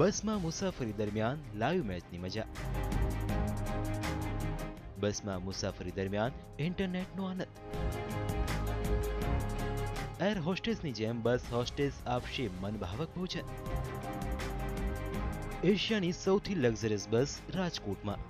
બસમાં મુસાફરી દરમિયાન લાઈવ મેચની મજા. બસમાં મુસાફરી દરમિયાન ઇન્ટરનેટનો આનંદ. એર હોસ્ટેસની જેમ બસ હોસ્ટેસ આપશે મનભાવક ભોજન. એશિયાની સૌથી લક્ઝરિયસ બસ રાજકોટમાં.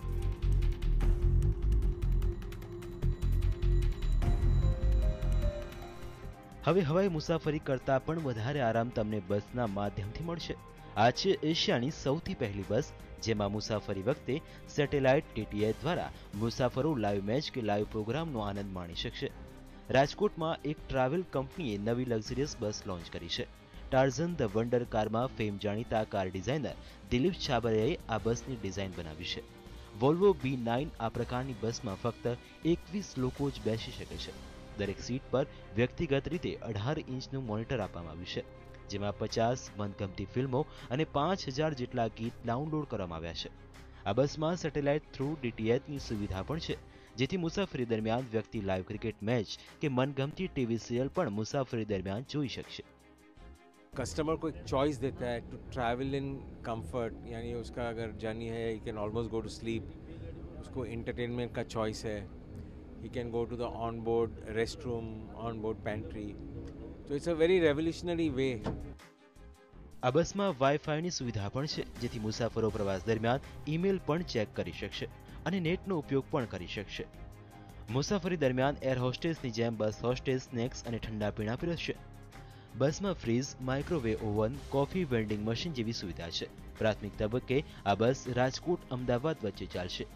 હવે હવાઈ મુસાફરી કરતા પણ વધારે આરામ તમને બસના માધ્યમથી મળશે. આ છે એશિયાની સૌથી પહેલી બસ જેમાં મુસાફરી વખતે સેટેલાઇટ ટીટીએચ દ્વારા મુસાફરો લાઈવ મેચ કે લાઈવ પ્રોગ્રામનો આનંદ માણી શકશે. રાજકોટમાં એક ટ્રાવેલ કંપનીએ નવી લક્ઝરિયસ બસ લોન્ચ કરી છે. ટાર્ઝન ધ વન્ડર કારમાં ફેમ જાણીતા કાર ડિઝાઇનર દિલીપ છાબરિયાએ આ બસની ડિઝાઇન બનાવી છે. વોલ્વો B9 આ પ્રકારની બસમાં ફક્ત 21 લોકો જ બેસી શકે છે. દરેક સીટ પર વ્યક્તિગત રીતે 18 ઇંચનું મોનિટર આપવામાં આવ્યું છે, જેમાં 50 મનગમતી ફિલ્મો અને 5000 જેટલા ગીત ડાઉનલોડ કરવામાં આવ્યા છે. આ બસમાં સેટેલાઇટ થ્રુ ડીટીએચની સુવિધા પણ છે, જેથી મુસાફરી દરમિયાન વ્યક્તિ લાઈવ ક્રિકેટ મેચ કે મનગમતી ટીવી સિરિયલ પણ मुसाफरी दरमियान જોઈ શકશે. कस्टमर को एक चॉइस देता है टू ट्रैवल इन कंफर्ट, यानी उसका अगर जर्नी है he can almost go to sleep, उसको एंटरटेनमेंट का चॉइस है, he can go to the on-board restroom, on-board pantry. So it's a very revolutionary way. આ બસમાં વાઈફાઈની સુવિધા પણ છે, જેથી મુસાફરો પ્રવાસ દરમિયાન ઈમેલ પણ ચેક કરી શકશે અને નેટનો ઉપયોગ પણ કરી શકશે. મુસાફરી દરમિયાન એર હોસ્ટેસની જેમ બસ હોસ્ટેસ સ્નેક્સ અને ઠંડા પીણા પીરસશે. બસમાં fridge, microwave oven, coffee vending machine જેવી સુવિધા છે. પ્રાથમિક તબક્કે આ બસ રાજકોટ અમદાવાદ વચ્ચે ચાલશે.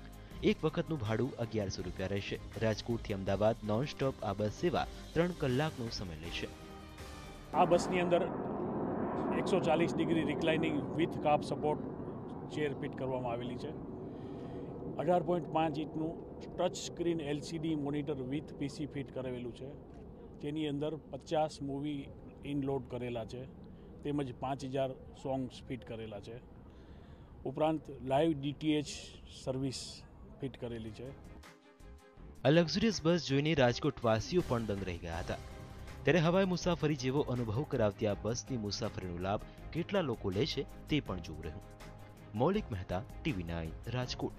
એક વખતનું ભાડું 1100 રૂપિયા રહેશે. રાજકોટથી અમદાવાદ નોન સ્ટોપ આ બસ સેવા 3 કલાકનો સમય લેશે. આ બસની અંદર 140 degree reclining with calf support chair fit કરવામાં આવેલી છે. 18.5 ઇંચનું touch screen LCD monitor with PC fit કરેલું છે. તેની અંદર 50 મૂવી ઇનલોડ કરેલા છે, તેમજ 5000 સોંગ્સ ફિટ કરેલા છે. ઉપરાંત લાઈવ DTH સર્વિસ ફિટ કરેલી છે. આ લક્ઝરિયસ બસ જોઈને રાજકોટવાસીઓ પણ દંગ રહી ગયા હતા. ત્યારે હવાઈ મુસાફરી જેવો અનુભવ કરાવતી આ બસની મુસાફરીનો લાભ કેટલા લોકો લે છે તે પણ જોવું રહ્યું. મૌલિક મહેતા, TV9 રાજકોટ.